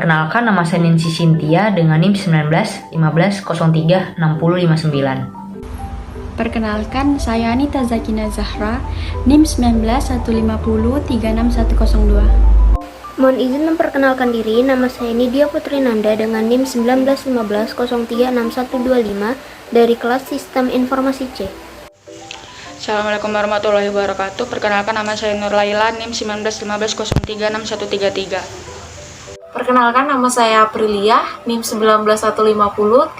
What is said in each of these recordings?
Perkenalkan, nama saya Ninsi Cynthia dengan NIM 19 15 03 60 59. Perkenalkan, saya Anita Zakina Zahra, NIM 19 150 36102. Mohon izin memperkenalkan diri, nama saya Nidia Putri Nanda dengan NIM 19 15 03 6125 dari kelas Sistem Informasi C. Assalamualaikum warahmatullahi wabarakatuh. Perkenalkan, nama saya Nur Laila, NIM 19 15 03 6133. Perkenalkan, nama saya Aprilia, NIM 19 150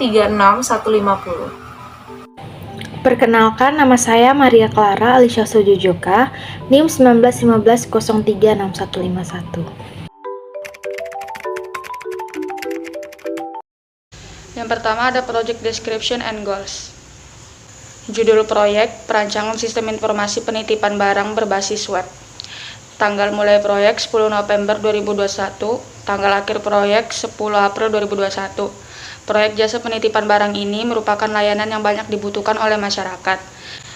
36150. Perkenalkan, nama saya Maria Clara Alicia Sujojoka, NIM 19 15 03 6151. Yang pertama ada Project Description and Goals. Judul proyek, perancangan sistem informasi penitipan barang berbasis web. Tanggal mulai proyek 10 November 2021, tanggal akhir proyek 10 April 2021. Proyek jasa penitipan barang ini merupakan layanan yang banyak dibutuhkan oleh masyarakat.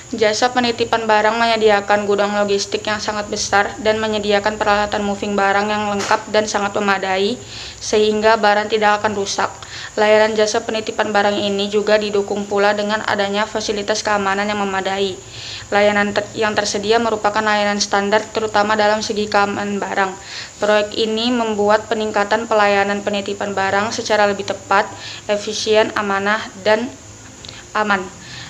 Jasa penitipan barang menyediakan gudang logistik yang sangat besar dan menyediakan peralatan moving barang yang lengkap dan sangat memadai, sehingga barang tidak akan rusak. Layanan jasa penitipan barang ini juga didukung pula dengan adanya fasilitas keamanan yang memadai. Layanan yang tersedia merupakan layanan standar terutama dalam segi keamanan barang. Proyek ini membuat peningkatan pelayanan penitipan barang secara lebih tepat, efisien, amanah, dan aman.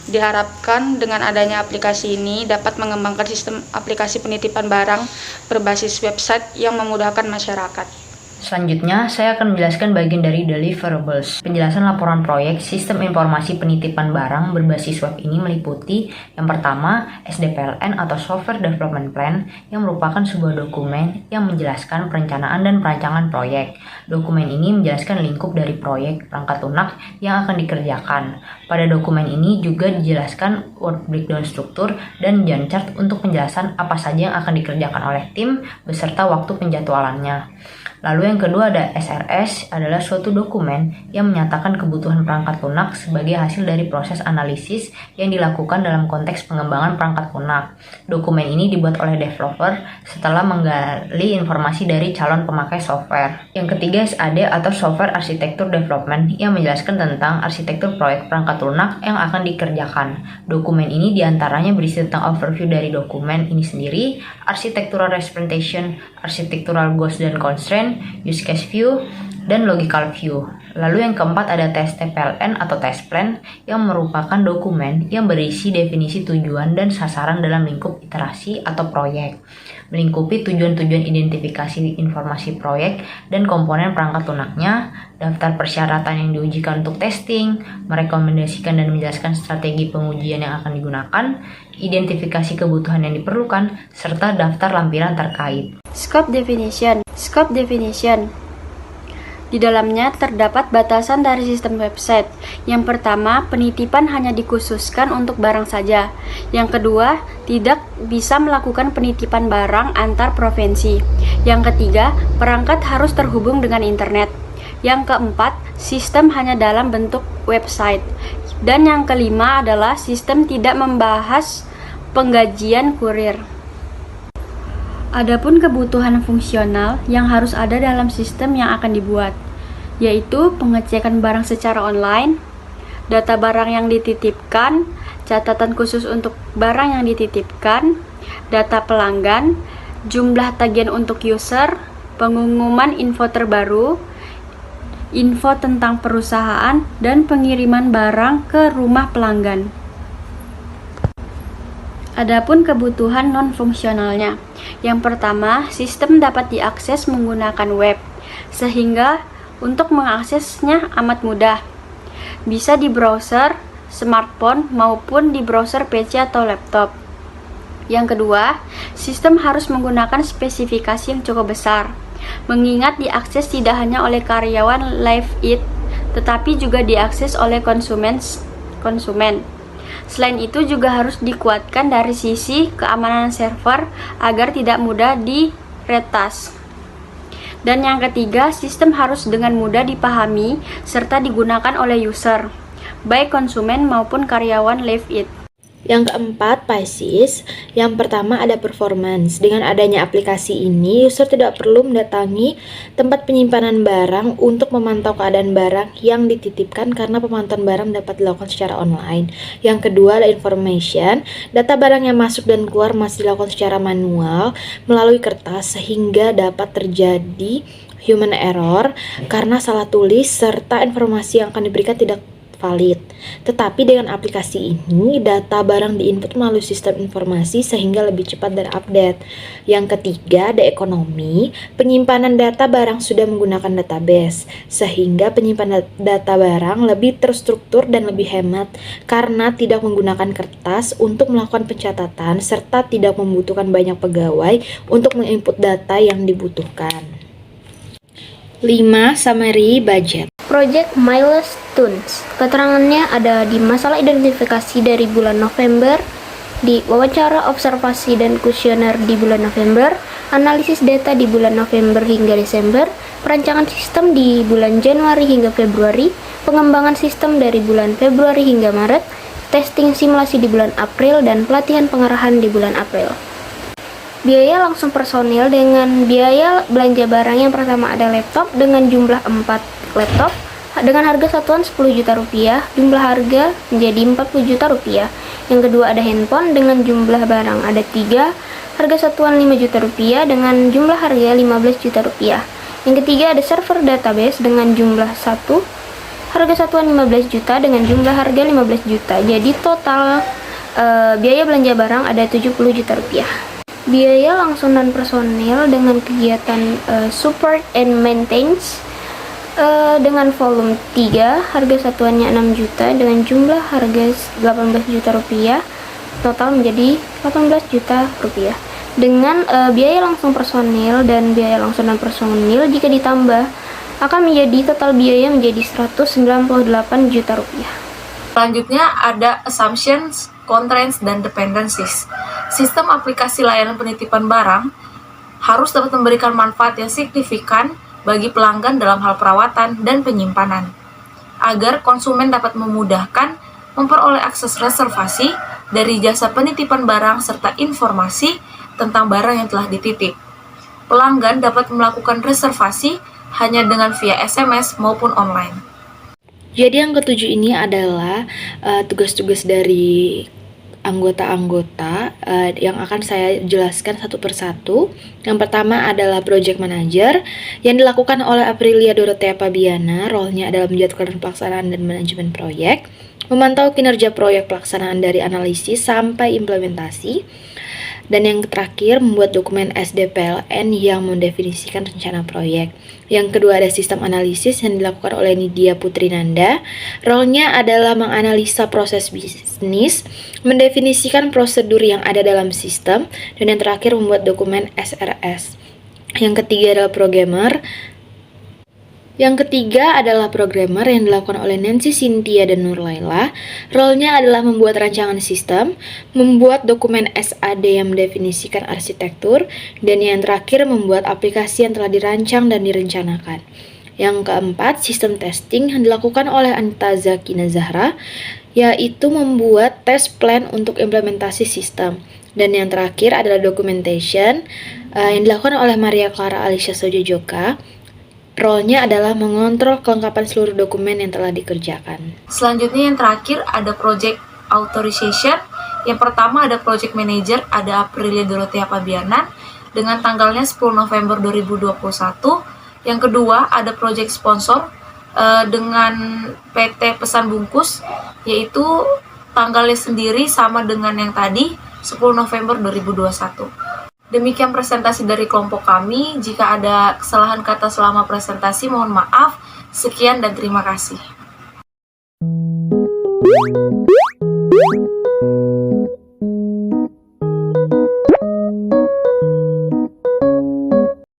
Diharapkan dengan adanya aplikasi ini dapat mengembangkan sistem aplikasi penitipan barang berbasis website yang memudahkan masyarakat. Selanjutnya, saya akan menjelaskan bagian dari deliverables. Penjelasan laporan proyek Sistem Informasi Penitipan Barang berbasis web ini meliputi yang pertama, SDPLN atau Software Development Plan, yang merupakan sebuah dokumen yang menjelaskan perencanaan dan perancangan proyek. Dokumen ini menjelaskan lingkup dari proyek perangkat lunak yang akan dikerjakan. Pada dokumen ini juga dijelaskan work breakdown struktur dan Gantt chart untuk penjelasan apa saja yang akan dikerjakan oleh tim beserta waktu penjadwalannya. Lalu yang kedua ada SRS, adalah suatu dokumen yang menyatakan kebutuhan perangkat lunak sebagai hasil dari proses analisis yang dilakukan dalam konteks pengembangan perangkat lunak. Dokumen ini dibuat oleh developer setelah menggali informasi dari calon pemakai software. Yang ketiga SAD atau Software Architecture Development yang menjelaskan tentang arsitektur proyek perangkat lunak yang akan dikerjakan. Dokumen ini diantaranya berisi tentang overview dari dokumen ini sendiri, architectural representation, architectural goals dan constraint, use case view, dan logical view. Lalu yang keempat ada TPLN atau test plan yang merupakan dokumen yang berisi definisi tujuan dan sasaran dalam lingkup iterasi atau proyek, melingkupi tujuan-tujuan identifikasi informasi proyek dan komponen perangkat lunaknya, daftar persyaratan yang diujikan untuk testing, merekomendasikan dan menjelaskan strategi pengujian yang akan digunakan, identifikasi kebutuhan yang diperlukan, serta daftar lampiran terkait. Scope definition. Di dalamnya terdapat batasan dari sistem website. Yang pertama, penitipan hanya dikhususkan untuk barang saja. Yang kedua, tidak bisa melakukan penitipan barang antar provinsi. Yang ketiga, perangkat harus terhubung dengan internet. Yang keempat, sistem hanya dalam bentuk website. Dan yang kelima adalah sistem tidak membahas penggajian kurir. Adapun kebutuhan fungsional yang harus ada dalam sistem yang akan dibuat, yaitu pengecekan barang secara online, data barang yang dititipkan, catatan khusus untuk barang yang dititipkan, data pelanggan, jumlah tagihan untuk user, pengumuman info terbaru, info tentang perusahaan, dan pengiriman barang ke rumah pelanggan. Adapun kebutuhan non-fungsionalnya, yang pertama, sistem dapat diakses menggunakan web, sehingga untuk mengaksesnya amat mudah. Bisa di browser, smartphone, maupun di browser PC atau laptop. Yang kedua, sistem harus menggunakan spesifikasi yang cukup besar, mengingat diakses tidak hanya oleh karyawan Live It, tetapi juga diakses oleh konsumen. Selain itu juga harus dikuatkan dari sisi keamanan server agar tidak mudah diretas. Dan yang ketiga, sistem harus dengan mudah dipahami serta digunakan oleh user, baik konsumen maupun karyawan Live It. Yang keempat, PySys. Yang pertama ada performance. Dengan adanya aplikasi ini, user tidak perlu mendatangi tempat penyimpanan barang untuk memantau keadaan barang yang dititipkan karena pemantauan barang dapat dilakukan secara online. Yang kedua ada information. Data barang yang masuk dan keluar masih dilakukan secara manual melalui kertas sehingga dapat terjadi human error karena salah tulis serta informasi yang akan diberikan tidak valid. Tetapi dengan aplikasi ini, data barang diinput melalui sistem informasi sehingga lebih cepat dan update. Yang ketiga, ada ekonomi. Penyimpanan data barang sudah menggunakan database, sehingga penyimpanan data barang lebih terstruktur dan lebih hemat karena tidak menggunakan kertas untuk melakukan pencatatan serta tidak membutuhkan banyak pegawai untuk menginput data yang dibutuhkan. 5. Summary budget. Project Milestones. Keterangannya ada di masalah identifikasi dari bulan November, di wawancara observasi dan kuesioner di bulan November, analisis data di bulan November hingga Desember, perancangan sistem di bulan Januari hingga Februari, pengembangan sistem dari bulan Februari hingga Maret, testing simulasi di bulan April, dan pelatihan pengarahan di bulan April. Biaya langsung personil dengan biaya belanja barang yang pertama ada laptop dengan jumlah 4 laptop dengan harga satuan 10 juta rupiah, jumlah harga menjadi 40 juta rupiah. Yang kedua ada handphone dengan jumlah barang ada 3, harga satuan 5 juta rupiah dengan jumlah harga 15 juta rupiah. Yang ketiga ada server database dengan jumlah 1, harga satuan 15 juta dengan jumlah harga 15 juta. Jadi total biaya belanja barang ada 70 juta rupiah. Biaya langsung dan personil dengan kegiatan support and maintenance dengan volume 3, harga satuannya 6 juta dengan jumlah harga 18 juta rupiah, total menjadi 18 juta rupiah. Dengan biaya langsung personil dan biaya langsung dan personil jika ditambah akan menjadi total biaya menjadi 198 juta rupiah. Selanjutnya ada assumptions, constraints, dan dependencies. Sistem aplikasi layanan penitipan barang harus dapat memberikan manfaat yang signifikan bagi pelanggan dalam hal perawatan dan penyimpanan, agar konsumen dapat memudahkan memperoleh akses reservasi dari jasa penitipan barang serta informasi tentang barang yang telah dititip. Pelanggan dapat melakukan reservasi hanya dengan via SMS maupun online. Jadi yang ketujuh ini adalah tugas-tugas dari anggota-anggota yang akan saya jelaskan satu persatu. Yang pertama adalah Project Manager yang dilakukan oleh Aprilia Dorothea Pabiana. Role-nya adalah menjadwalkan pelaksanaan dan manajemen proyek, memantau kinerja proyek pelaksanaan dari analisis sampai implementasi. Dan yang terakhir, membuat dokumen SDPLN yang mendefinisikan rencana proyek. Yang kedua ada sistem analisis yang dilakukan oleh Nidia Putrinanda. Role-nya adalah menganalisa proses bisnis, mendefinisikan prosedur yang ada dalam sistem, dan yang terakhir membuat dokumen SRS. Yang ketiga adalah programmer. Yang ketiga adalah programmer yang dilakukan oleh Nancy Cynthia dan Nur Laila. Role-nya adalah membuat rancangan sistem, membuat dokumen SAD yang mendefinisikan arsitektur, dan yang terakhir membuat aplikasi yang telah dirancang dan direncanakan. Yang keempat, sistem testing yang dilakukan oleh Anita Zakina Zahra, yaitu membuat test plan untuk implementasi sistem. Dan yang terakhir adalah documentation yang dilakukan oleh Maria Clara Alicia Sojojoka. Role-nya adalah mengontrol kelengkapan seluruh dokumen yang telah dikerjakan. Selanjutnya yang terakhir ada Project Authorization. Yang pertama ada Project Manager, ada Aprilia Dorothea Pabiana dengan tanggalnya 10 November 2021. Yang kedua ada Project Sponsor dengan PT Pesan Bungkus, yaitu tanggalnya sendiri sama dengan yang tadi, 10 November 2021. Demikian presentasi dari kelompok kami. Jika ada kesalahan kata selama presentasi, mohon maaf. Sekian dan terima kasih.